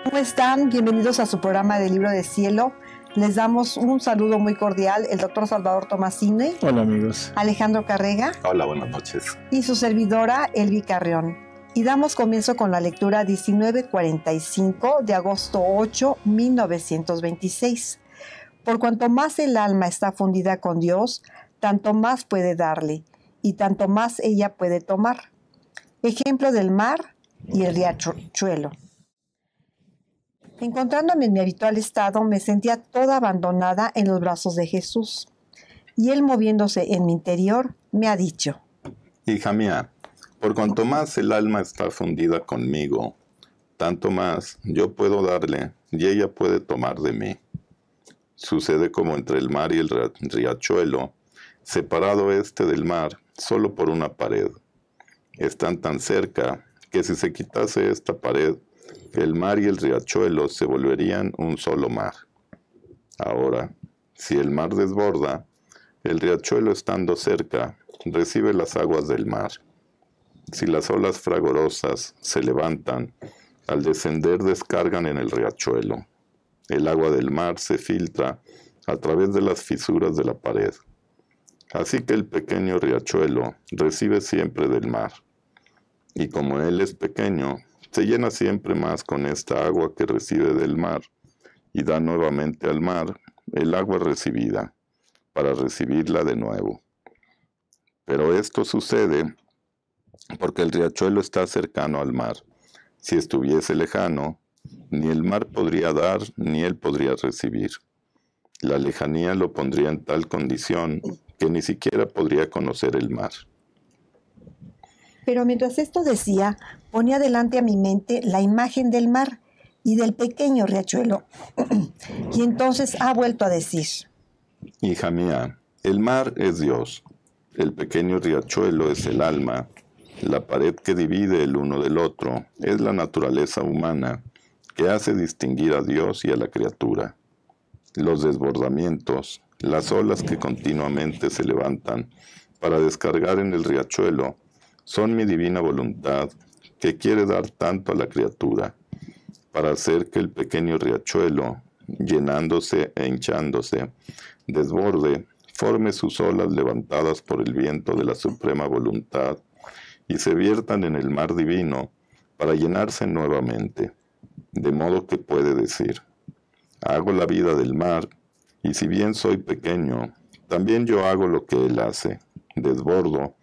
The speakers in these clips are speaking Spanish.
¿Cómo están? Bienvenidos a su programa de Libro de Cielo. Les damos un saludo muy cordial, el doctor Salvador Tomasini. Hola amigos. Alejandro Carrega. Hola, buenas noches. Y su servidora, Elvi Carrión. Y damos comienzo con la lectura 1945 de agosto 8, 1926. Por cuanto más el alma está fundida con Dios, tanto más puede darle, y tanto más ella puede tomar. Ejemplo del mar y el riachuelo. Encontrándome en mi habitual estado, me sentía toda abandonada en los brazos de Jesús. Y Él, moviéndose en mi interior, me ha dicho: Hija mía, por cuanto más el alma está fundida conmigo, tanto más yo puedo darle y ella puede tomar de mí. Sucede como entre el mar y el riachuelo, separado este del mar solo por una pared. Están tan cerca que si se quitase esta pared, el mar y el riachuelo se volverían un solo mar. Ahora, si el mar desborda, el riachuelo estando cerca, recibe las aguas del mar. Si las olas fragorosas se levantan, al descender descargan en el riachuelo. El agua del mar se filtra a través de las fisuras de la pared. Así que el pequeño riachuelo recibe siempre del mar. Y como él es pequeño, se llena siempre más con esta agua que recibe del mar, y da nuevamente al mar el agua recibida, para recibirla de nuevo. Pero esto sucede porque el riachuelo está cercano al mar. Si estuviese lejano, ni el mar podría dar, ni él podría recibir. La lejanía lo pondría en tal condición que ni siquiera podría conocer el mar. Pero mientras esto decía, ponía delante a mi mente la imagen del mar y del pequeño riachuelo. Y entonces ha vuelto a decir: Hija mía, el mar es Dios, el pequeño riachuelo es el alma, la pared que divide el uno del otro es la naturaleza humana que hace distinguir a Dios y a la criatura. Los desbordamientos, las olas que continuamente se levantan para descargar en el riachuelo, son mi divina voluntad que quiere dar tanto a la criatura, para hacer que el pequeño riachuelo, llenándose e hinchándose, desborde, forme sus olas levantadas por el viento de la suprema voluntad y se viertan en el mar divino para llenarse nuevamente, de modo que puede decir: hago la vida del mar, y si bien soy pequeño, también yo hago lo que él hace, desbordo,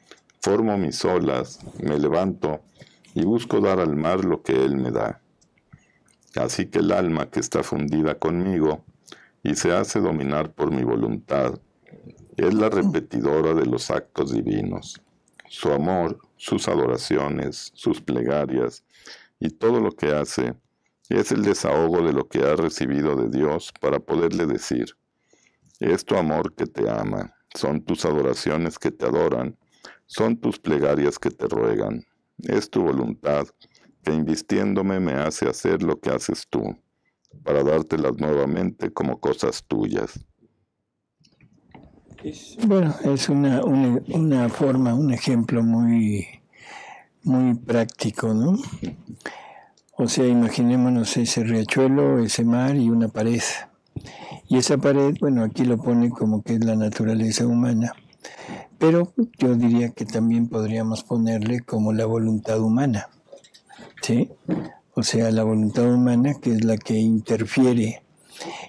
formo mis olas, me levanto y busco dar al mar lo que él me da. Así que el alma que está fundida conmigo y se hace dominar por mi voluntad es la repetidora de los actos divinos. Su amor, sus adoraciones, sus plegarias y todo lo que hace es el desahogo de lo que ha recibido de Dios para poderle decir: es tu amor que te ama, son tus adoraciones que te adoran, son tus plegarias que te ruegan, es tu voluntad que invistiéndome me hace hacer lo que haces tú, para dártelas nuevamente como cosas tuyas. Bueno, es una forma, un ejemplo muy práctico, ¿no? O sea, imaginémonos ese riachuelo, ese mar y una pared. Y esa pared, bueno, aquí lo pone como que es la naturaleza humana. Pero yo diría que también podríamos ponerle como la voluntad humana, ¿sí? O sea, la voluntad humana que es la que interfiere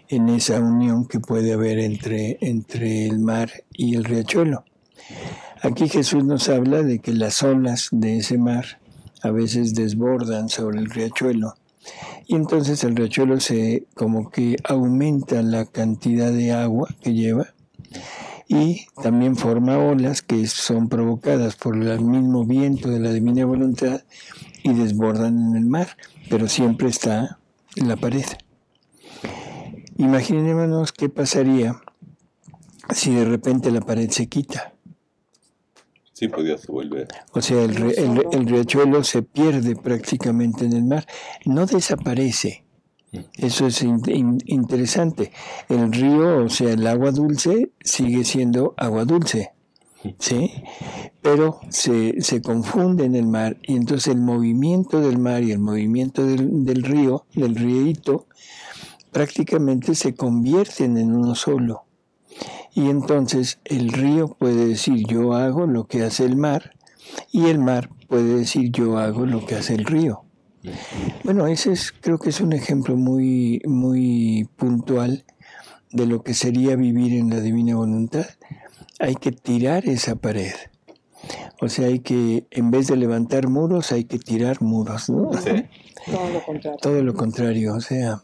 en esa unión que puede haber entre el mar y el riachuelo. Aquí Jesús nos habla de que las olas de ese mar a veces desbordan sobre el riachuelo y entonces el riachuelo se como que aumenta la cantidad de agua que lleva y también forma olas que son provocadas por el mismo viento de la divina voluntad y desbordan en el mar, pero siempre está en la pared. Imaginémonos qué pasaría si de repente la pared se quita. Sí, podría volver. O sea, el riachuelo se pierde prácticamente en el mar, no desaparece. Eso es interesante. El río, o sea, el agua dulce, sigue siendo agua dulce. ¿sí? Pero se confunde en el mar, y entonces el movimiento del mar y el movimiento del río, del rieíto, prácticamente se convierten en uno solo. Y entonces el río puede decir yo hago lo que hace el mar, y el mar puede decir yo hago lo que hace el río. Bueno, creo que es un ejemplo muy, muy puntual de lo que sería vivir en la divina voluntad. Hay que tirar esa pared. O sea, en vez de levantar muros, hay que tirar muros, ¿no? Sí. Todo lo contrario. Todo lo contrario, o sea.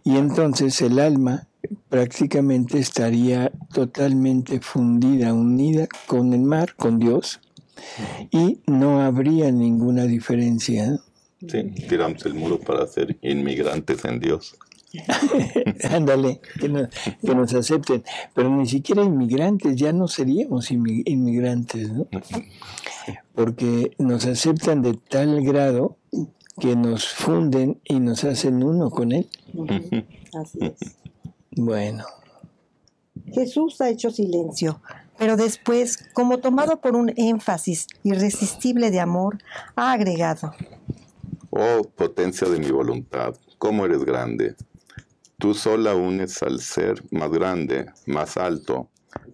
Y entonces el alma prácticamente estaría totalmente fundida, unida con el mar, con Dios, y no habría ninguna diferencia. Sí, tiramos el muro para ser inmigrantes en Dios. Ándale, que nos acepten. Pero ni siquiera inmigrantes, ya no seríamos inmigrantes, ¿no? Porque nos aceptan de tal grado que nos funden y nos hacen uno con Él. Así es. Bueno. Jesús ha hecho silencio, pero después, como tomado por un énfasis irresistible de amor, ha agregado: Oh, potencia de mi voluntad, cómo eres grande. Tú sola unes al ser más grande, más alto,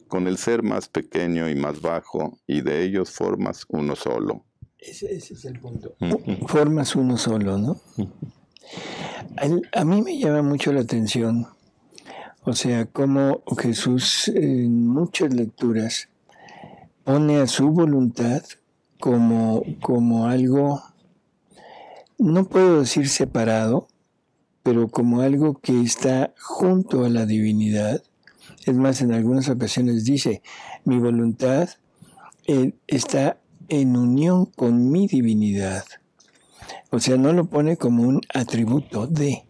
con el ser más pequeño y más bajo, y de ellos formas uno solo. Ese es el punto. Formas uno solo, ¿no? A mí me llama mucho la atención, o sea, cómo Jesús en muchas lecturas pone a su voluntad como algo, no puedo decir separado, pero como algo que está junto a la divinidad. Es más, en algunas ocasiones dice, mi voluntad está en unión con mi divinidad. O sea, no lo pone como un atributo de,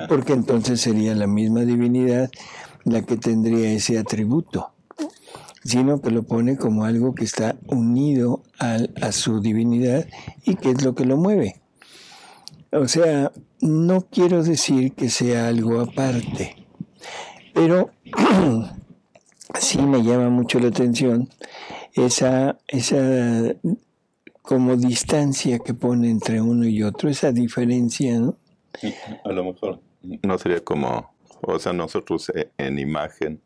porque entonces sería la misma divinidad la que tendría ese atributo, sino que lo pone como algo que está unido a su divinidad y que es lo que lo mueve. O sea, no quiero decir que sea algo aparte, pero sí me llama mucho la atención esa como distancia que pone entre uno y otro, esa diferencia, ¿no? A lo mejor no sería como, o sea, nosotros en imagen,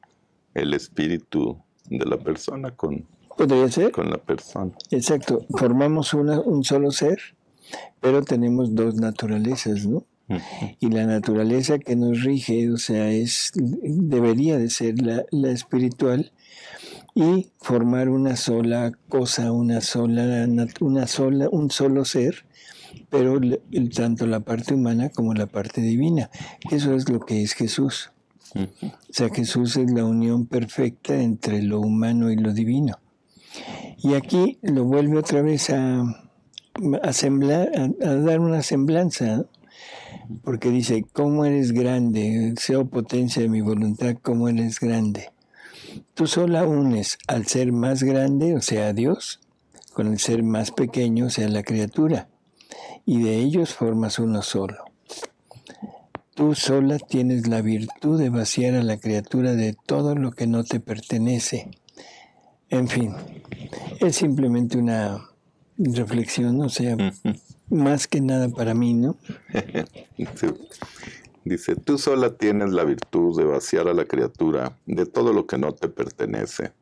el espíritu de la persona ¿Podría ser? Con la persona. Exacto, formamos un solo ser, pero tenemos dos naturalezas, ¿no? Y la naturaleza que nos rige, o sea, debería de ser la espiritual y formar una sola cosa, un solo ser, pero tanto la parte humana como la parte divina. Eso es lo que es Jesús. O sea, Jesús es la unión perfecta entre lo humano y lo divino. Y aquí lo vuelve otra vez a dar una semblanza, ¿no? Porque dice, ¿cómo eres grande? Sea potencia de mi voluntad, ¿cómo eres grande? Tú sola unes al ser más grande, o sea, a Dios, con el ser más pequeño, o sea, la criatura, y de ellos formas uno solo. Tú sola tienes la virtud de vaciar a la criatura de todo lo que no te pertenece. En fin, es simplemente una reflexión, o sea, más que nada para mí, ¿no? Sí. Dice, tú sola tienes la virtud de vaciar a la criatura de todo lo que no te pertenece,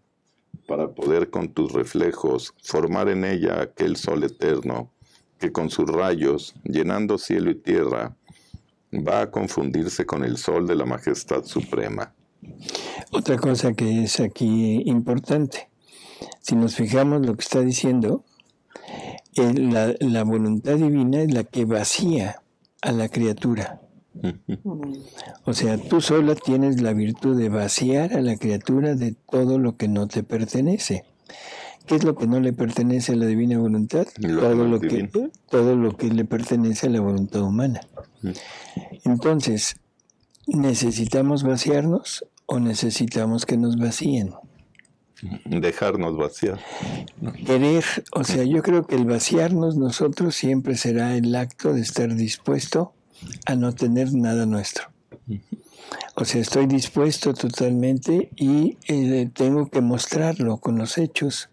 para poder con tus reflejos formar en ella aquel sol eterno que con sus rayos, llenando cielo y tierra, va a confundirse con el sol de la majestad suprema. Otra cosa que es aquí importante, si nos fijamos lo que está diciendo, la voluntad divina es la que vacía a la criatura. O sea, tú sola tienes la virtud de vaciar a la criatura de todo lo que no te pertenece. ¿Qué es lo que no le pertenece a la divina voluntad? Todo lo que le pertenece a la voluntad humana. Entonces, ¿necesitamos vaciarnos o necesitamos que nos vacíen? Dejarnos vaciar. Querer, o sea, yo creo que el vaciarnos nosotros siempre será el acto de estar dispuesto a no tener nada nuestro. O sea, estoy dispuesto totalmente y tengo que mostrarlo con los hechos.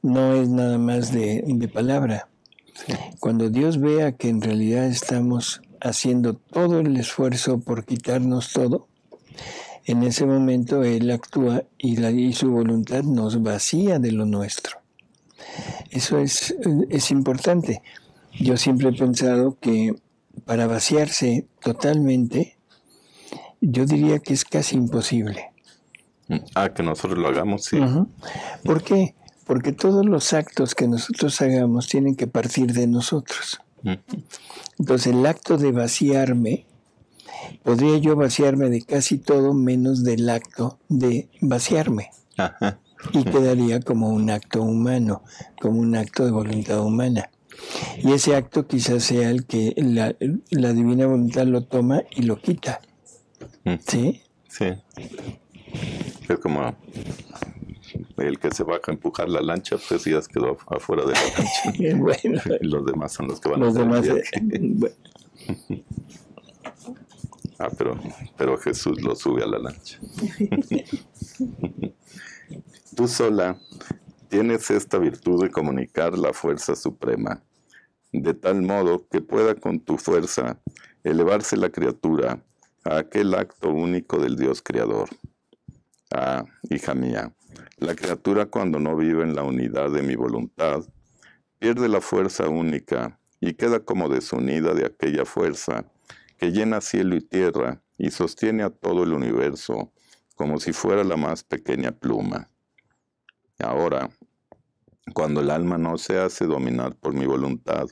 No es nada más de palabra. Sí. Cuando Dios vea que en realidad estamos haciendo todo el esfuerzo por quitarnos todo, en ese momento Él actúa y su voluntad nos vacía de lo nuestro. Eso es importante. Yo siempre he pensado que para vaciarse totalmente, yo diría que es casi imposible. Que nosotros lo hagamos, sí. Uh-huh. ¿Por qué? Porque todos los actos que nosotros hagamos tienen que partir de nosotros. Uh-huh. Entonces el acto de vaciarme, podría yo vaciarme de casi todo menos del acto de vaciarme. Ajá. Y quedaría como un acto humano, como un acto de voluntad humana. Y ese acto quizás sea el que la divina voluntad lo toma y lo quita. ¿Sí? Sí. Es como el que se baja a empujar la lancha, pues ya quedó afuera de la lancha. Bueno, y los demás son los que van los a hacer demás. el viaje. Pero Jesús lo sube a la lancha. Tú sola tienes esta virtud de comunicar la fuerza suprema, de tal modo que pueda con tu fuerza elevarse la criatura a aquel acto único del Dios Creador. Hija mía, la criatura cuando no vive en la unidad de mi voluntad, pierde la fuerza única y queda como desunida de aquella fuerza que llena cielo y tierra y sostiene a todo el universo como si fuera la más pequeña pluma. Ahora, cuando el alma no se hace dominar por mi voluntad,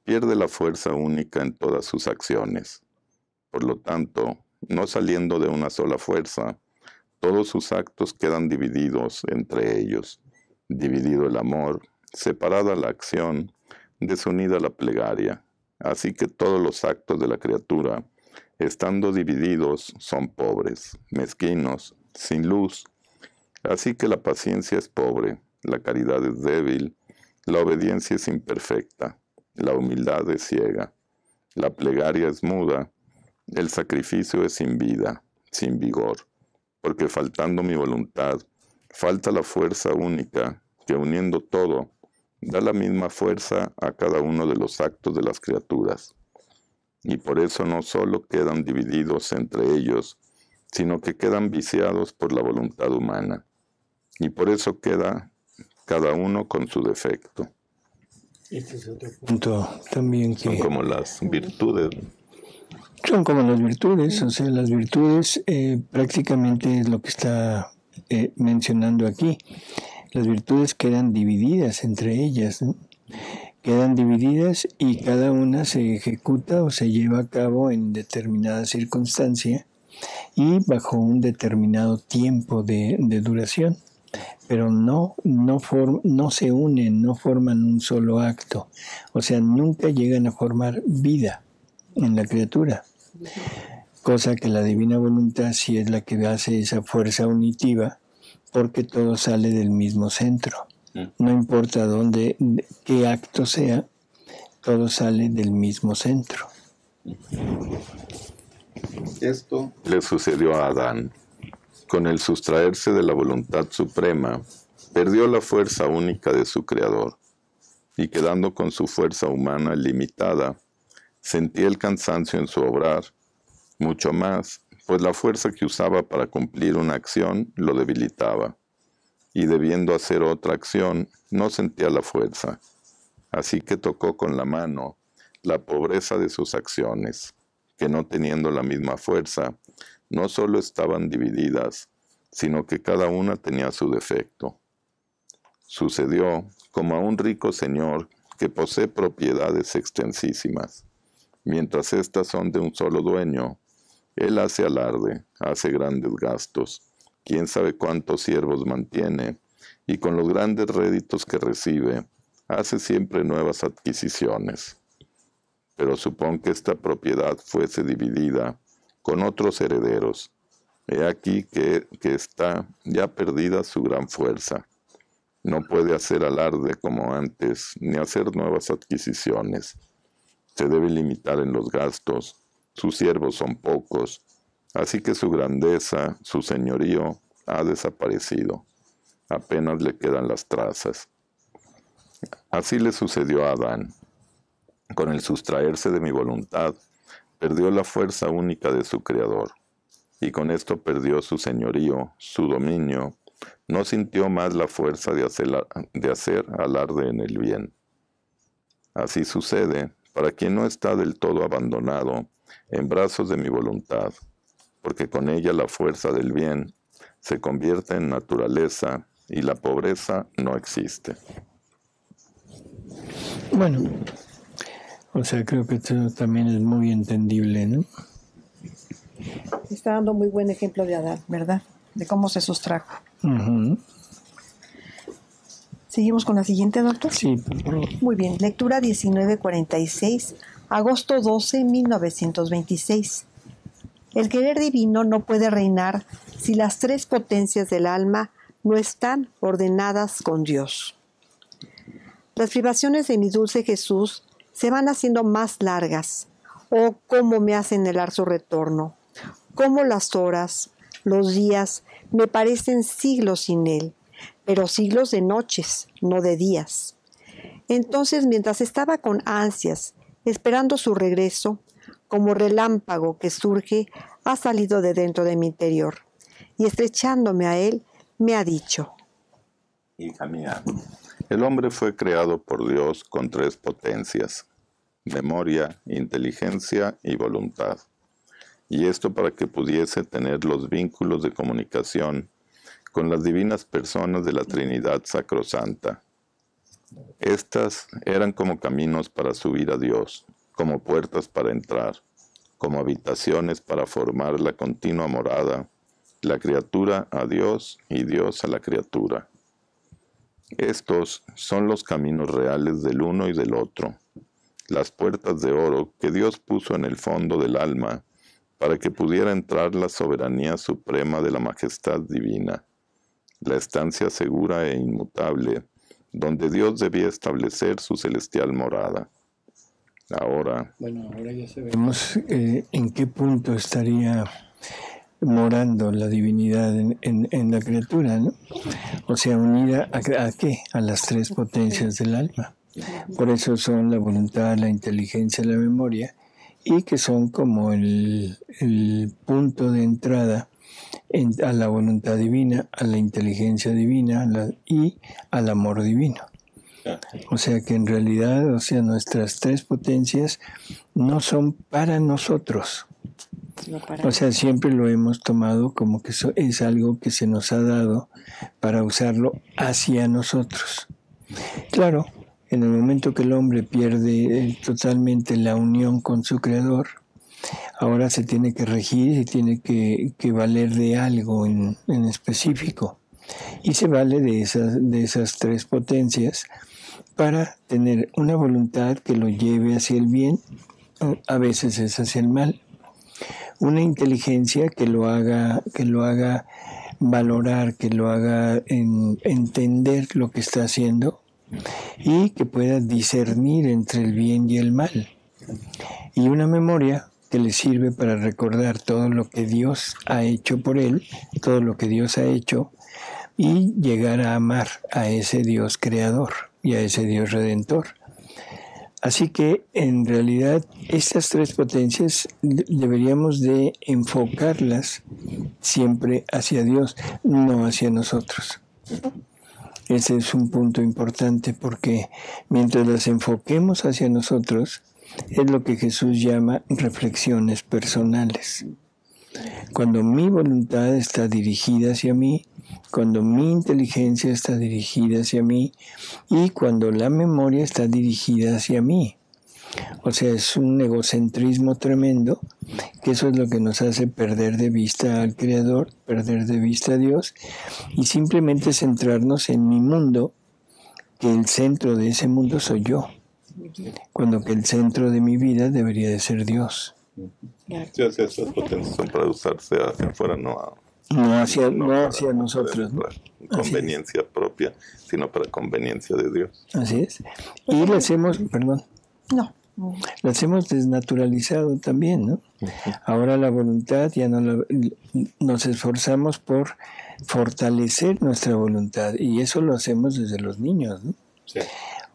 pierde la fuerza única en todas sus acciones. Por lo tanto, no saliendo de una sola fuerza, todos sus actos quedan divididos entre ellos, dividido el amor, separada la acción, desunida la plegaria. Así que todos los actos de la criatura, estando divididos, son pobres, mezquinos, sin luz. Así que la paciencia es pobre, la caridad es débil, la obediencia es imperfecta, la humildad es ciega, la plegaria es muda, el sacrificio es sin vida, sin vigor, porque faltando mi voluntad, falta la fuerza única que uniendo todo, da la misma fuerza a cada uno de los actos de las criaturas. Y por eso no solo quedan divididos entre ellos, sino que quedan viciados por la voluntad humana. Y por eso queda cada uno con su defecto. Este es otro punto también que... Son como las virtudes. Son como las virtudes, o sea, las virtudes prácticamente es lo que está mencionando aquí. Las virtudes quedan divididas entre ellas, ¿no? Quedan divididas y cada una se ejecuta o se lleva a cabo en determinada circunstancia y bajo un determinado tiempo de duración. Pero no se unen, no forman un solo acto. O sea, nunca llegan a formar vida en la criatura. Cosa que la divina voluntad sí es la que hace esa fuerza unitiva, porque todo sale del mismo centro. No importa dónde, qué acto sea, todo sale del mismo centro. Esto le sucedió a Adán. Con el sustraerse de la voluntad suprema, perdió la fuerza única de su Creador, y quedando con su fuerza humana limitada, sentía el cansancio en su obrar, mucho más, pues la fuerza que usaba para cumplir una acción lo debilitaba, y debiendo hacer otra acción, no sentía la fuerza. Así que tocó con la mano la pobreza de sus acciones, que no teniendo la misma fuerza, no solo estaban divididas, sino que cada una tenía su defecto. Sucedió como a un rico señor que posee propiedades extensísimas. Mientras éstas son de un solo dueño, él hace alarde, hace grandes gastos, quién sabe cuántos siervos mantiene, y con los grandes réditos que recibe, hace siempre nuevas adquisiciones. Pero supón que esta propiedad fuese dividida con otros herederos. He aquí que está ya perdida su gran fuerza. No puede hacer alarde como antes, ni hacer nuevas adquisiciones. Se debe limitar en los gastos, sus siervos son pocos, Así que su grandeza, su señorío, ha desaparecido. Apenas le quedan las trazas. Así le sucedió a Adán. Con el sustraerse de mi voluntad, perdió la fuerza única de su Creador. Y con esto perdió su señorío, su dominio. No sintió más la fuerza de hacer alarde en el bien. Así sucede para quien no está del todo abandonado en brazos de mi voluntad, porque con ella la fuerza del bien se convierte en naturaleza y la pobreza no existe. Bueno, o sea, creo que esto también es muy entendible, ¿no? Está dando muy buen ejemplo de Adán, ¿verdad? De cómo se sustrajo. Uh-huh. ¿Seguimos con la siguiente, doctor? Sí, por favor. Muy bien, lectura 1946, agosto 12, 1926. El querer divino no puede reinar si las tres potencias del alma no están ordenadas con Dios. Las privaciones de mi dulce Jesús se van haciendo más largas. Oh, cómo me hacen anhelar su retorno. Cómo las horas, los días, me parecen siglos sin él, pero siglos de noches, no de días. Entonces, mientras estaba con ansias, esperando su regreso, como relámpago que surge, ha salido de dentro de mi interior, y estrechándome a él, me ha dicho: Hija mía, el hombre fue creado por Dios con tres potencias: memoria, inteligencia y voluntad. Y esto para que pudiese tener los vínculos de comunicación con las divinas personas de la Trinidad Sacrosanta. Estas eran como caminos para subir a Dios, como puertas para entrar, como habitaciones para formar la continua morada, la criatura a Dios y Dios a la criatura. Estos son los caminos reales del uno y del otro, las puertas de oro que Dios puso en el fondo del alma para que pudiera entrar la soberanía suprema de la majestad divina, la estancia segura e inmutable donde Dios debía establecer su celestial morada. Ahora ya sabemos en qué punto estaría morando la divinidad en la criatura, ¿no? O sea, unida ¿a qué? A las tres potencias del alma. Por eso son la voluntad, la inteligencia y la memoria, y que son como el punto de entrada a la voluntad divina, a la inteligencia divina y al amor divino. O sea que en realidad, o sea, nuestras tres potencias no son para nosotros. O sea, siempre lo hemos tomado como que eso es algo que se nos ha dado para usarlo hacia nosotros. Claro, en el momento que el hombre pierde totalmente la unión con su Creador, ahora se tiene que regir y tiene que valer de algo en específico. Y se vale de esas tres potencias para tener una voluntad que lo lleve hacia el bien, a veces es hacia el mal. Una inteligencia que lo haga valorar, que lo haga entender lo que está haciendo y que pueda discernir entre el bien y el mal. Y una memoria que le sirve para recordar todo lo que Dios ha hecho por él, todo lo que Dios ha hecho, y llegar a amar a ese Dios creador y a ese Dios redentor. Así que en realidad estas tres potencias deberíamos de enfocarlas siempre hacia Dios, no hacia nosotros. Ese es un punto importante porque mientras las enfoquemos hacia nosotros, es lo que Jesús llama reflexiones personales. Cuando mi voluntad está dirigida hacia mí, cuando mi inteligencia está dirigida hacia mí y cuando la memoria está dirigida hacia mí. O sea, es un egocentrismo tremendo, que eso es lo que nos hace perder de vista al Creador, perder de vista a Dios y simplemente centrarnos en mi mundo, que el centro de ese mundo soy yo, cuando que el centro de mi vida debería de ser Dios. Sí, esas potencias son para usarse hacia afuera, no hacia nosotros, ¿no? Conveniencia propia, sino para conveniencia de Dios. Así es. Y le hacemos, perdón. No, Las hemos desnaturalizado también, ¿no? Ahora la voluntad, ya nos esforzamos por fortalecer nuestra voluntad, y eso lo hacemos desde los niños, ¿no? Sí.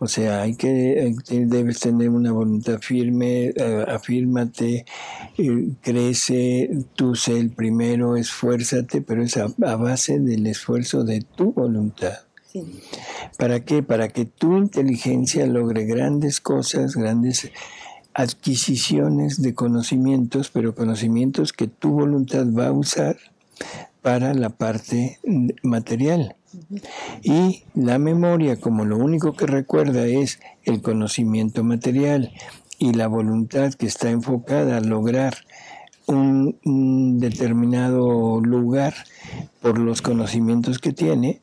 O sea, debes tener una voluntad firme, afírmate, crece, tú sé el primero, esfuérzate, pero es a base del esfuerzo de tu voluntad. Sí. ¿Para qué? Para que tu inteligencia logre grandes cosas, grandes adquisiciones de conocimientos, pero conocimientos que tu voluntad va a usar para la parte material. Y la memoria, como lo único que recuerda es el conocimiento material, y la voluntad que está enfocada a lograr un determinado lugar por los conocimientos que tiene,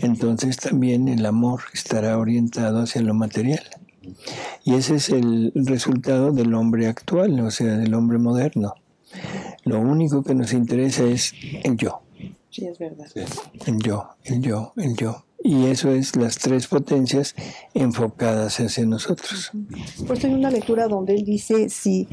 entonces también el amor estará orientado hacia lo material. Y ese es el resultado del hombre actual, o sea, del hombre moderno. Lo único que nos interesa es el yo. Sí, es verdad. Sí. El yo, el yo, el yo. Y eso es las tres potencias enfocadas hacia nosotros. Por eso hay una lectura donde él dice, si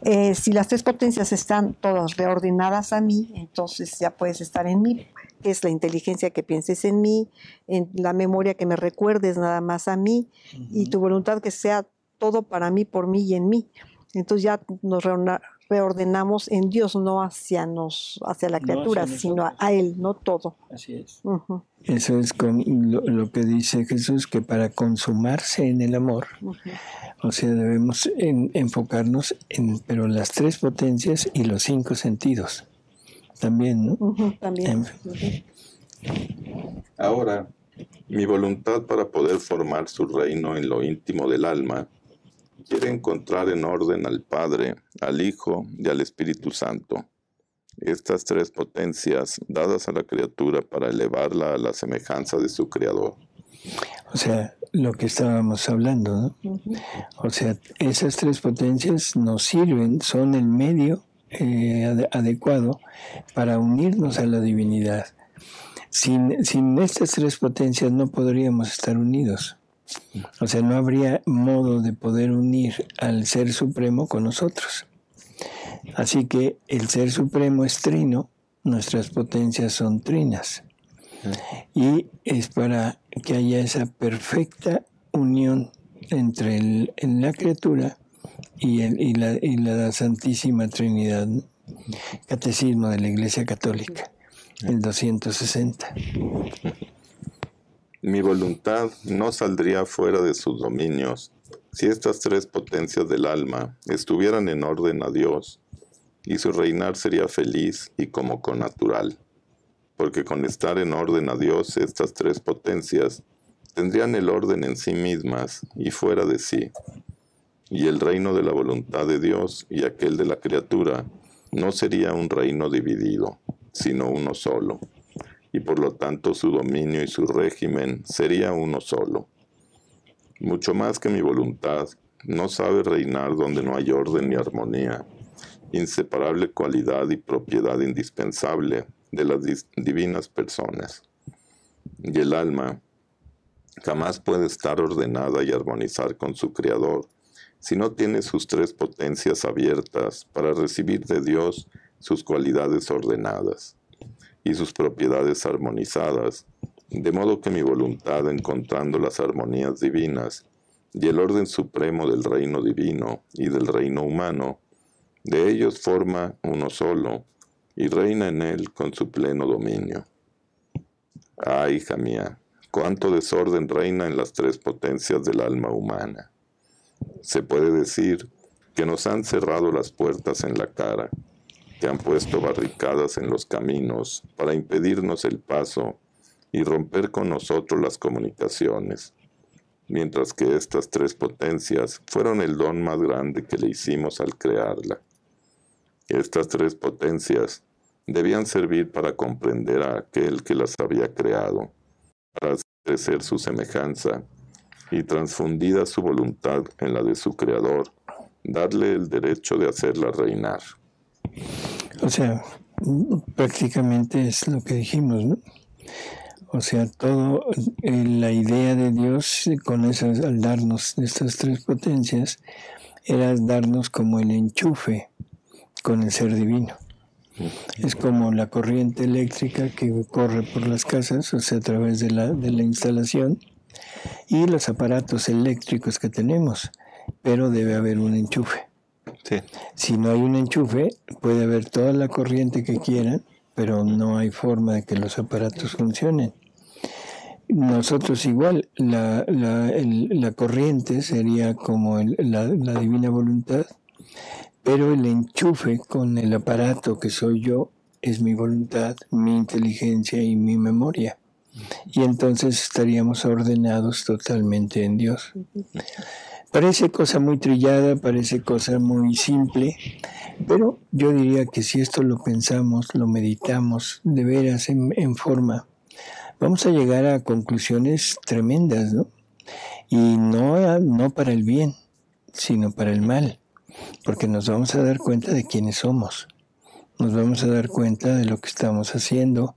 las tres potencias están todas reordenadas a mí, entonces ya puedes estar en mí, que es la inteligencia que pienses en mí, en la memoria que me recuerdes nada más a mí, y tu voluntad que sea todo para mí, por mí y en mí. Entonces ya nos reordenamos en Dios, no hacia la criatura, sino a Él, no todo. Así es. Eso es lo que dice Jesús, que para consumarse en el amor, o sea, debemos enfocarnos pero las tres potencias y los 5 sentidos. También, ¿no? También. Ahora, mi voluntad para poder formar su reino en lo íntimo del alma quiere encontrar en orden al Padre, al Hijo y al Espíritu Santo. Estas tres potencias dadas a la criatura para elevarla a la semejanza de su Creador. O sea, lo que estábamos hablando, ¿no? O sea, esas tres potencias nos sirven, son el medio adecuado para unirnos a la divinidad. Sin estas tres potencias no podríamos estar unidos. O sea, no habría modo de poder unir al Ser Supremo con nosotros. Así que el Ser Supremo es trino, nuestras potencias son trinas. Y es para que haya esa perfecta unión entre la criatura y la Santísima Trinidad. Catecismo de la Iglesia Católica, el 260. Mi voluntad no saldría fuera de sus dominios si estas tres potencias del alma estuvieran en orden a Dios, y su reinar sería feliz y como connatural, porque con estar en orden a Dios estas tres potencias tendrían el orden en sí mismas y fuera de sí, y el reino de la voluntad de Dios y aquel de la criatura no sería un reino dividido, sino uno solo, y por lo tanto su dominio y su régimen sería uno solo. Mucho más que mi voluntad, no sabe reinar donde no hay orden ni armonía, inseparable cualidad y propiedad indispensable de las divinas personas. Y el alma jamás puede estar ordenada y armonizar con su Creador si no tiene sus tres potencias abiertas para recibir de Dios sus cualidades ordenadas y sus propiedades armonizadas, de modo que mi voluntad, encontrando las armonías divinas y el orden supremo del reino divino y del reino humano, de ellos forma uno solo y reina en él con su pleno dominio. Ah, hija mía, cuánto desorden reina en las tres potencias del alma humana. Se puede decir que nos han cerrado las puertas en la cara, que han puesto barricadas en los caminos para impedirnos el paso y romper con nosotros las comunicaciones, mientras que estas tres potencias fueron el don más grande que le hicimos al crearla. Estas tres potencias debían servir para comprender a aquel que las había creado, para hacer crecer su semejanza y, transfundida su voluntad en la de su Creador, darle el derecho de hacerla reinar. O sea, prácticamente es lo que dijimos, ¿no? O sea, todo la idea de Dios con esas, al darnos estas tres potencias, era darnos como el enchufe con el ser divino. Es como la corriente eléctrica que corre por las casas, o sea, a través de la instalación, y los aparatos eléctricos que tenemos, pero debe haber un enchufe. Sí. Si no hay un enchufe, puede haber toda la corriente que quieran, pero no hay forma de que los aparatos funcionen. Nosotros igual, la corriente sería como la divina voluntad, pero el enchufe con el aparato que soy yo es mi voluntad, mi inteligencia y mi memoria. Y entonces estaríamos ordenados totalmente en Dios. Parece cosa muy trillada, parece cosa muy simple, pero yo diría que si esto lo pensamos, lo meditamos de veras en forma, vamos a llegar a conclusiones tremendas, ¿no? Y no para el bien, sino para el mal, porque nos vamos a dar cuenta de quiénes somos, nos vamos a dar cuenta de lo que estamos haciendo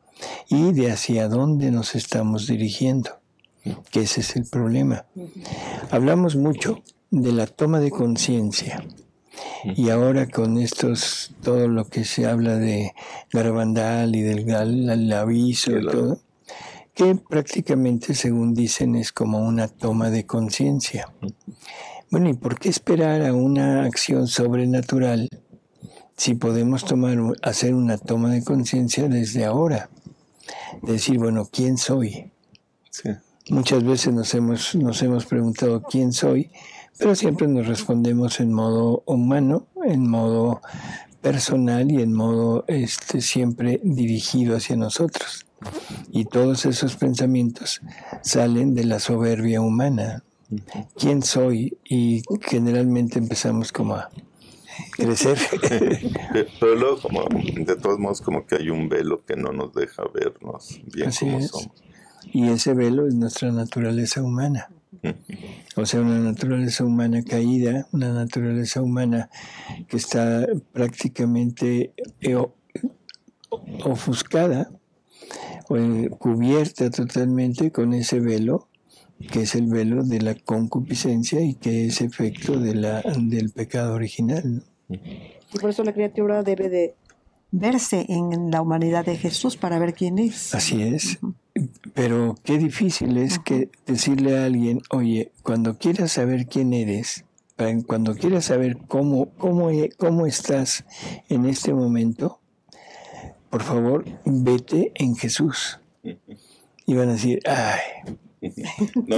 y de hacia dónde nos estamos dirigiendo, que ese es el problema. Hablamos mucho de la toma de conciencia, y ahora con todo lo que se habla de Garabandal y del aviso y todo, que prácticamente, según dicen, es como una toma de conciencia. Bueno, ¿y por qué esperar a una acción sobrenatural si podemos hacer una toma de conciencia desde ahora? Decir, bueno, ¿quién soy? Sí. Muchas veces nos hemos preguntado quién soy, pero siempre nos respondemos en modo humano, en modo personal y en modo siempre dirigido hacia nosotros. Y todos esos pensamientos salen de la soberbia humana. ¿Quién soy? Y generalmente empezamos como a crecer. Pero luego, de todos modos, como que hay un velo que no nos deja vernos bien como somos. Y ese velo es nuestra naturaleza humana. O sea, una naturaleza humana caída, una naturaleza humana que está prácticamente ofuscada, cubierta totalmente con ese velo, que es el velo de la concupiscencia y que es efecto del pecado original, ¿no? Y por eso la criatura debe de verse en la humanidad de Jesús para ver quién es. Así es. Pero qué difícil es que decirle a alguien, oye, cuando quieras saber quién eres, cuando quieras saber cómo estás en este momento, por favor, vete en Jesús. Y van a decir, ay, no,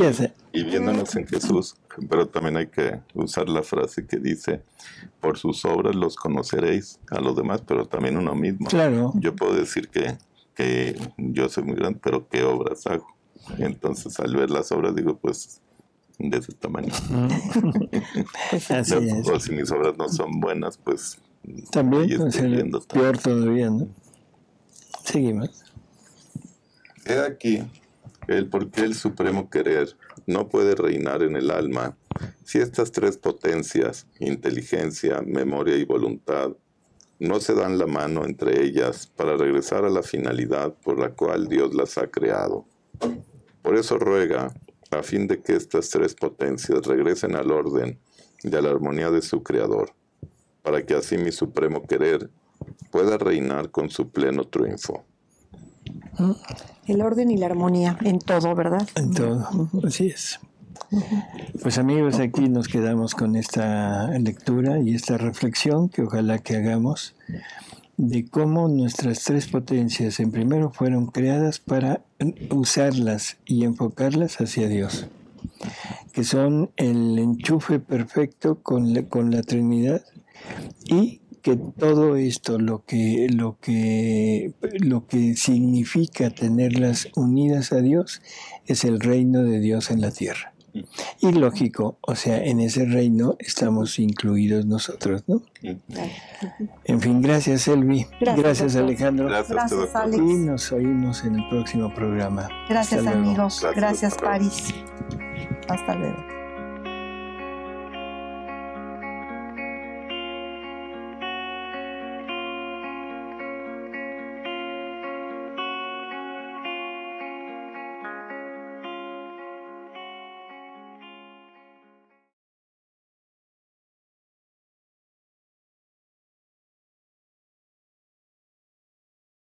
y viéndonos en Jesús, pero también hay que usar la frase que dice, por sus obras los conoceréis a los demás, pero también uno mismo. Claro. Yo puedo decir que yo soy muy grande, pero ¿qué obras hago? Entonces, al ver las obras, digo, pues, de ese tamaño. Así es. O si mis obras no son buenas, pues, también, peor todavía, ¿no? Seguimos. He aquí el por qué el supremo querer no puede reinar en el alma si estas tres potencias, inteligencia, memoria y voluntad, no se dan la mano entre ellas para regresar a la finalidad por la cual Dios las ha creado. Por eso ruega, a fin de que estas tres potencias regresen al orden y a la armonía de su Creador, para que así mi supremo querer pueda reinar con su pleno triunfo. El orden y la armonía en todo, ¿verdad? En todo, así es. Pues amigos, aquí nos quedamos con esta lectura y esta reflexión que ojalá que hagamos de cómo nuestras tres potencias en primero fueron creadas para usarlas y enfocarlas hacia Dios, que son el enchufe perfecto con la Trinidad, y que todo esto lo que significa tenerlas unidas a Dios es el reino de Dios en la tierra. Y lógico, o sea, en ese reino estamos incluidos nosotros, ¿no? En fin, gracias, Elvi. Gracias Alejandro. Gracias, Alex. Y nos oímos en el próximo programa. Gracias, amigos. Gracias, París. Hasta luego.